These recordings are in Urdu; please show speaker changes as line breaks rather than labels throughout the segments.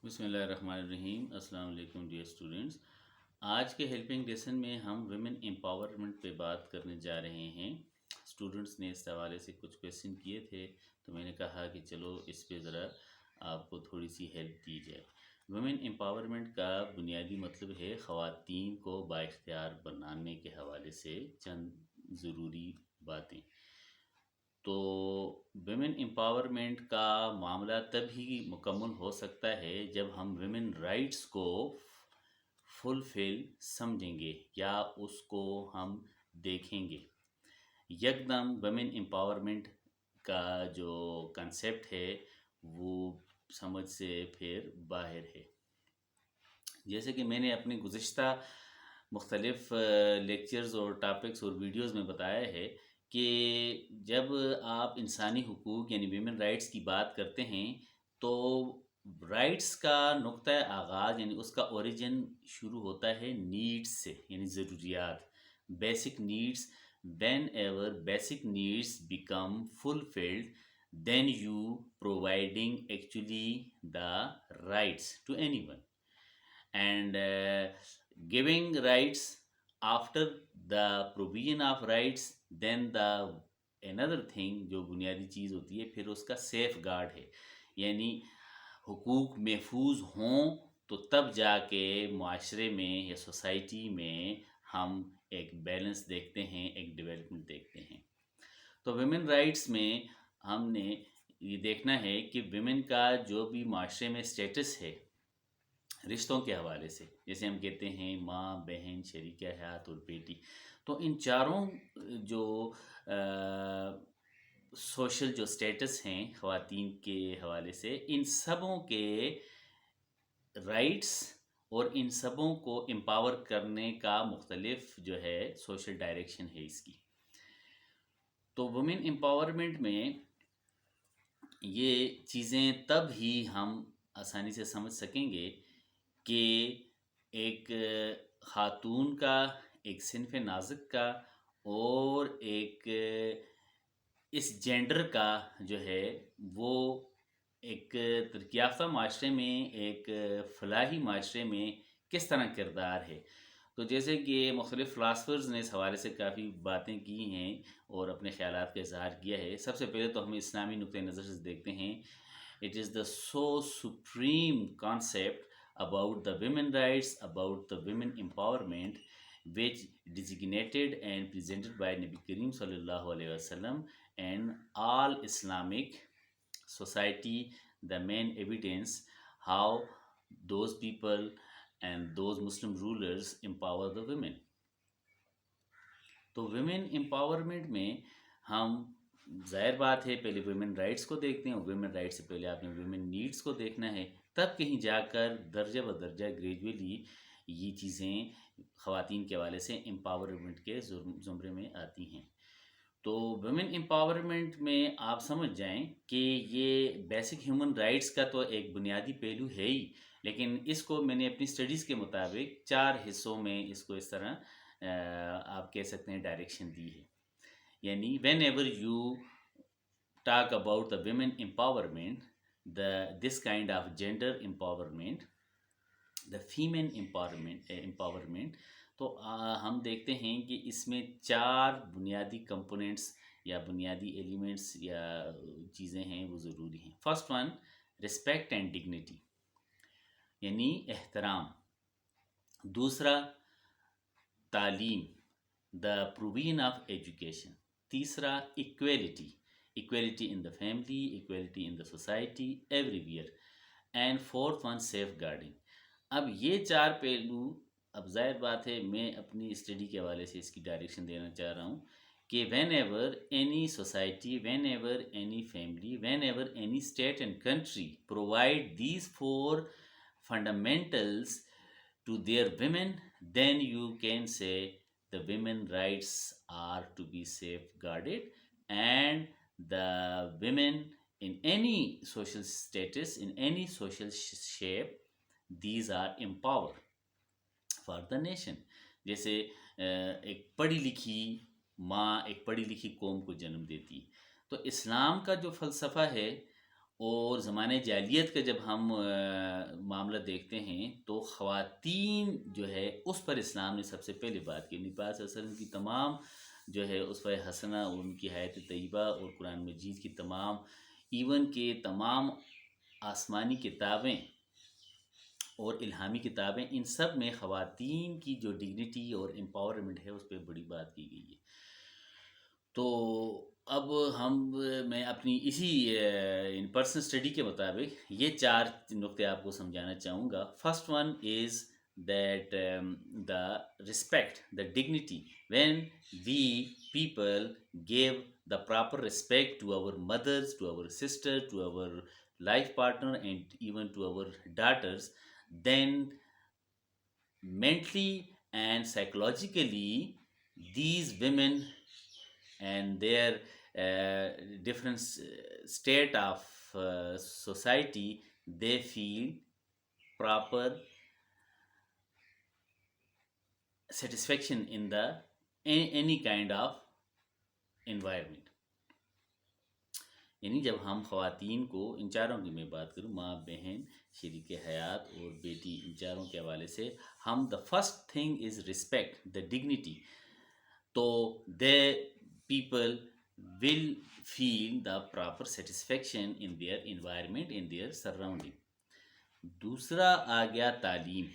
بسم اللہ الرحمن الرحیم۔ السلام علیکم ڈیئر اسٹوڈنٹس۔ آج کے ہیلپنگ لیسن میں ہم ویمن امپاورمنٹ پہ بات کرنے جا رہے ہیں۔ اسٹوڈنٹس نے اس حوالے سے کچھ کویشچن کیے تھے تو میں نے کہا کہ چلو اس پہ ذرا آپ کو تھوڑی سی ہیلپ دی جائے۔ ویمن امپاورمنٹ کا بنیادی مطلب ہے خواتین کو بااختیار بنانے کے حوالے سے چند ضروری باتیں۔ تو ویمن امپاورمنٹ کا معاملہ تب ہی مکمل ہو سکتا ہے جب ہم ویمن رائٹس کو فلفل سمجھیں گے یا اس کو ہم دیکھیں گے۔ یکدم ویمن امپاورمنٹ کا جو کنسیپٹ ہے وہ سمجھ سے پھر باہر ہے۔ جیسے کہ میں نے اپنے گزشتہ مختلف لیکچرز اور ٹاپکس اور ویڈیوز میں بتایا ہے کہ جب آپ انسانی حقوق یعنی ویمن رائٹس کی بات کرتے ہیں تو رائٹس کا نقطۂ آغاز یعنی اس کا اوریجن شروع ہوتا ہے نیڈس سے، یعنی ضروریات، basic needs. When ever basic needs become fulfilled then you providing actually the rights to anyone and giving rights after the provision of rights then the another thing جو بنیادی چیز ہوتی ہے پھر اس کا سیف گارڈ ہے، یعنی حقوق محفوظ ہوں تو تب جا کے معاشرے میں یا سوسائٹی میں ہم ایک بیلنس دیکھتے ہیں، ایک ڈیولپمنٹ دیکھتے ہیں۔ تو ویمن رائٹس میں ہم نے یہ دیکھنا ہے کہ ویمن کا جو بھی معاشرے میں سٹیٹس ہے رشتوں کے حوالے سے، جیسے ہم کہتے ہیں ماں، بہن، شریک حیات اور بیٹی، تو ان چاروں جو سوشل جو سٹیٹس ہیں خواتین کے حوالے سے، ان سبوں کے رائٹس اور ان سبوں کو امپاور کرنے کا مختلف جو ہے سوشل ڈائریکشن ہے اس کی۔ تو وومن امپاورمنٹ میں یہ چیزیں تب ہی ہم آسانی سے سمجھ سکیں گے کہ ایک خاتون کا، ایک صنف نازک کا اور ایک اس جینڈر کا جو ہے وہ ایک ترقی یافتہ معاشرے میں، ایک فلاحی معاشرے میں کس طرح کردار ہے۔ تو جیسے کہ مختلف فلاسفرز نے اس حوالے سے کافی باتیں کی ہیں اور اپنے خیالات کا اظہار کیا ہے۔ سب سے پہلے تو ہم اسلامی نقطۂ نظر سے دیکھتے ہیں، it is the so supreme concept about the women rights, about the women empowerment, which designated and presented by Nabi Kareem sallallahu alaihi wasallam and all Islamic society, the main evidence how those people and those Muslim rulers empower the women. تو ویمن امپاورمنٹ میں ہم ظاہر بات ہے پہلے ویمن رائٹس کو دیکھتے ہیں، اور ویمن رائٹس سے پہلے آپ نے ویمن نیڈس کو دیکھنا ہے، تب کہیں جا کر درجہ بدرجہ گریجولی یہ چیزیں خواتین کے حوالے سے امپاورمنٹ کے زمرے میں آتی ہیں۔ تو ویمن امپاورمنٹ میں آپ سمجھ جائیں کہ یہ بیسک ہیومن رائٹس کا تو ایک بنیادی پہلو ہے ہی، لیکن اس کو میں نے اپنی اسٹڈیز کے مطابق 4 حصوں میں اس کو اس طرح آپ کہہ سکتے ہیں ڈائریکشن دی ہے۔ یعنی when ever you talk about the women empowerment, this kind of gender empowerment, the female empowerment، تو ہم دیکھتے ہیں کہ اس میں 4 بنیادی کمپوننٹس یا بنیادی ایلیمنٹس یا چیزیں ہیں وہ ضروری ہیں۔ First one, respect and dignity, یعنی احترام۔ دوسرا، تعلیم، دا پروویژن آف ایجوکیشن۔ تیسرا، equality in the family, equality in the society, everywhere. And fourth one, safeguarding۔ اب یہ 4 پہلو، اب ظاہر بات ہے میں اپنی اسٹڈی کے حوالے سے اس کی ڈائریکشن دینا چاہ رہا ہوں کہ when ever any society, when ever any family, when ever any state and country provide these 4 fundamentals to their women, then you can say the women rights are to be safeguarded, and the women in any social status, in any social shape, these are empowered for the nation۔ جیسے ایک پڑھی لکھی ماں ایک پڑھی لکھی قوم کو جنم دیتی، تو اسلام کا جو فلسفہ ہے اور زمانۂ جاہلیت کا جب ہم معاملہ دیکھتے ہیں تو خواتین جو ہے اس پر اسلام نے سب سے پہلے بات کی. نبی پاک صلی اللہ علیہ وسلم کی تمام جو ہے اسوہ حسنہ اور ان کی حیات طیبہ اور قرآن مجید کی تمام ایون کہ تمام آسمانی کتابیں اور الہامی کتابیں، ان سب میں خواتین کی جو ڈگنیٹی اور امپاورمنٹ ہے اس پہ بڑی بات کی گئی ہے. تو اب میں اپنی اسی ان پرسنل اسٹڈی کے مطابق یہ 4 نقطے آپ کو سمجھانا چاہوں گا. First one is that the respect the dignity when we people give the proper respect to our mothers, to our sister, to our life partner, and even to our daughters, then mentally and psychologically these women and their different state of society, they feel proper satisfaction in the any kind of environment. یعنی جب ہم خواتین کو، ان چاروں کی میں بات کروں، ماں، بہن، شریک حیات اور بیٹی، ان چاروں کے حوالے سے ہم the first thing is respect the dignity. تو they people will feel the proper satisfaction in their environment, in their surrounding. دوسرا آ گیا تعلیم.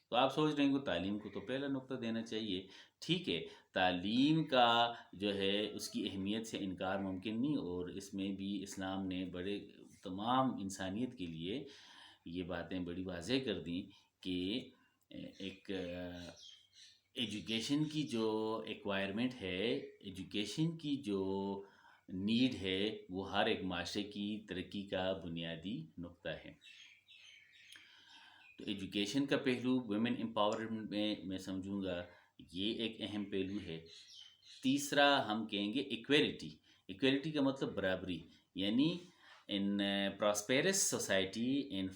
تو آپ سوچ رہے ہیں کہ تعلیم کو تو پہلا نقطہ دینا چاہیے. ٹھیک ہے، تعلیم کا جو ہے اس کی اہمیت سے انکار ممکن نہیں، اور اس میں بھی اسلام نے بڑے تمام انسانیت کے لیے یہ باتیں بڑی واضح کر دیں کہ ایک ایجوکیشن کی جو ایکوائرمنٹ ہے، ایجوکیشن کی جو نیڈ ہے، وہ ہر ایک معاشرے کی ترقی کا بنیادی نقطہ ہے. تو ایجوکیشن کا پہلو ویمن امپاورمنٹ میں سمجھوں گا یہ ایک اہم پہلو ہے. تیسرا ہم کہیں گے ایکویلٹی. ایکویلٹی کا مطلب برابری، یعنی an prosperous society, an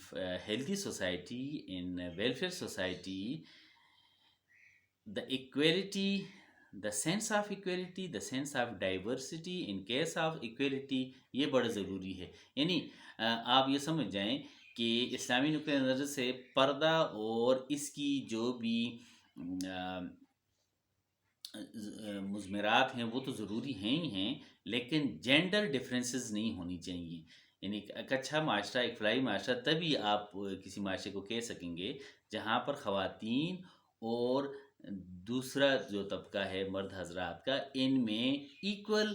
healthy society, an welfare society, the equality, the sense of equality, the sense of diversity in case of equality, یہ بڑا ضروری ہے. یعنی آپ یہ سمجھ جائیں کہ اسلامی نقطۂ نظر سے پردہ اور اس کی جو بھی مضمرات ہیں وہ تو ضروری ہیں ہی ہیں، لیکن جینڈر ڈفرینسز نہیں ہونی چاہیے. یعنی ایک اچھا معاشرہ، ایک فلاحی معاشرہ تبھی آپ کسی معاشرے کو کہہ سکیں گے جہاں پر خواتین اور دوسرا جو طبقہ ہے مرد حضرات کا، ان میں ایکول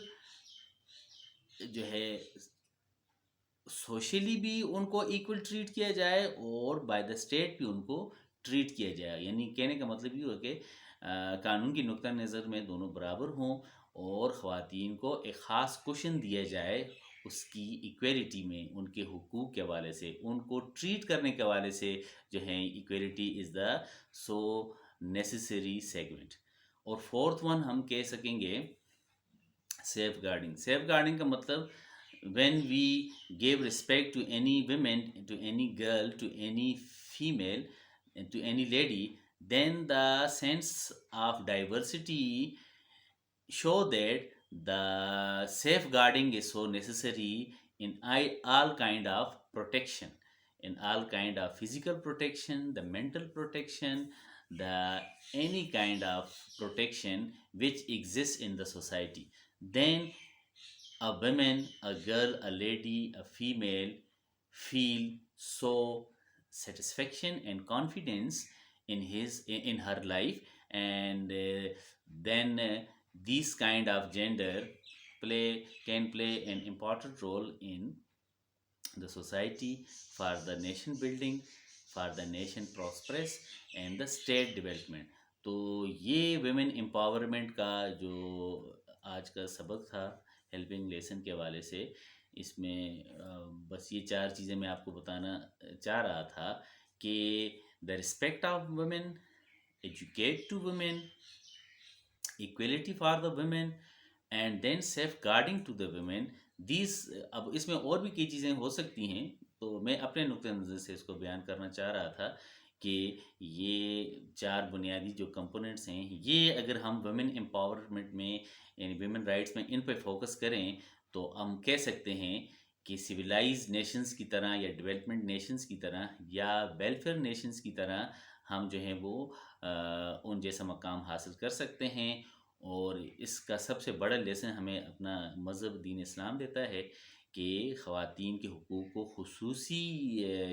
جو ہے سوشلی بھی ان کو ایکول ٹریٹ کیا جائے اور بائی دا اسٹیٹ بھی ان کو ٹریٹ کیا جائے. یعنی کہنے کا مطلب یہ ہو کہ قانون کی نقطہ نظر میں دونوں برابر ہوں، اور خواتین کو ایک خاص کوشن دیا جائے اس کی ایکویلٹی میں، ان کے حقوق کے حوالے سے، ان کو ٹریٹ کرنے کے حوالے سے جو ہے ایکویلٹی از دا سو نیسیسری سیگمنٹ. اور فورتھ ون ہم کہہ سکیں گے سیف گارڈنگ. سیف گارڈنگ کا مطلب when we give respect to any women, to any girl, to any female, and to any lady, then the sense of diversity show that the safeguarding is so necessary in all kind of protection, in all kind of physical protection, the mental protection, the any kind of protection which exists in the society. Then a woman, a girl, a lady, a female feel so satisfaction and confidence in her life, and then these kind of gender can play an important role in the society, for the nation building, for the nation prosperous and the state development. تو یہ ویمن امپاورمنٹ کا جو آج کا سبق تھا ہیلپنگ لیسن کے حوالے سے، اس میں بس یہ 4 چیزیں میں آپ کو بتانا چاہ رہا تھا کہ the respect of women, educate to women, equality for the women, and then safeguarding to the women. اب اس میں اور بھی کئی چیزیں ہو سکتی ہیں، تو میں اپنے نقطۂ نظر سے اس کو بیان کرنا چاہ رہا تھا کہ یہ 4 بنیادی جو کمپوننٹس ہیں، یہ اگر ہم ویمن امپاورمنٹ میں، یعنی ویمن رائٹس میں ان پہ فوکس کریں تو ہم کہہ سکتے ہیں کہ سویلائز نیشنز کی طرح یا ڈیولپمنٹ نیشنز کی طرح یا ویلفیئر نیشنز کی طرح ہم جو ہیں وہ ان جیسا مقام حاصل کر سکتے ہیں. اور اس کا سب سے بڑا لیسن ہمیں اپنا مذہب دین اسلام دیتا ہے کہ خواتین کے حقوق کو خصوصی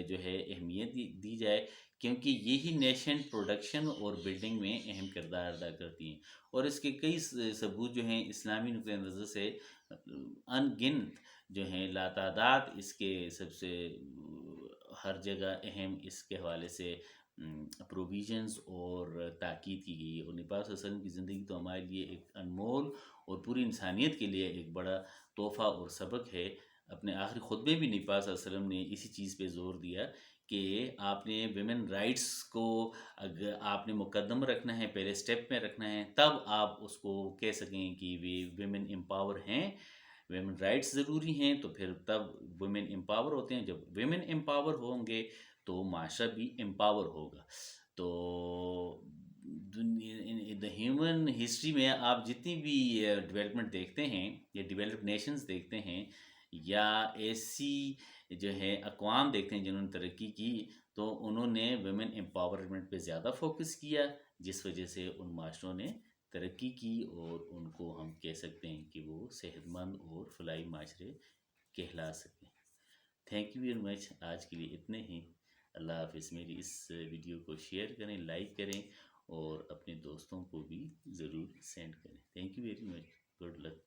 جو ہے اہمیت دی جائے، کیونکہ یہی نیشن پروڈکشن اور بلڈنگ میں اہم کردار ادا کرتی ہیں. اور اس کے کئی ثبوت جو ہیں اسلامی نقطۂ نظر سے ان گنت جو ہیں، لاتعداد اس کے سب سے ہر جگہ اہم اس کے حوالے سے پروویژنز اور تاکید کی گئی ہے. اور نبی صلی اللہ علیہ وسلم کی زندگی تو ہمارے لیے ایک انمول اور پوری انسانیت کے لیے ایک بڑا تحفہ اور سبق ہے. اپنے آخری خطبے بھی نبی صلی اللہ علیہ وسلم نے اسی چیز پہ زور دیا کہ آپ نے ویمن رائٹس کو اگر آپ نے مقدم رکھنا ہے، پہلے سٹیپ میں رکھنا ہے، تب آپ اس کو کہہ سکیں کہ ویمن امپاور ہیں. ویمن رائٹس ضروری ہیں تو پھر تب ویمن امپاور ہوتے ہیں. جب ویمن امپاور ہوں گے تو معاشرہ بھی امپاور ہوگا. تو دا ہیومن ہسٹری میں آپ جتنی بھی ڈیولپمنٹ دیکھتے ہیں یا ڈیولپڈ نیشنز دیکھتے ہیں یا ایسی جو ہے اقوام دیکھتے ہیں جنہوں نے ترقی کی، تو انہوں نے ویمن امپاورمنٹ پہ زیادہ فوکس کیا، جس وجہ سے ان معاشروں نے ترقی کی اور ان کو ہم کہہ سکتے ہیں کہ وہ صحت مند اور فلاحی معاشرے کہلا سکیں. Thank you very much. آج کے لیے اتنے ہی. اللہ حافظ. میری اس ویڈیو کو شیئر کریں، لائک کریں اور اپنے دوستوں کو بھی ضرور سینڈ کریں. Thank you very much. Good luck.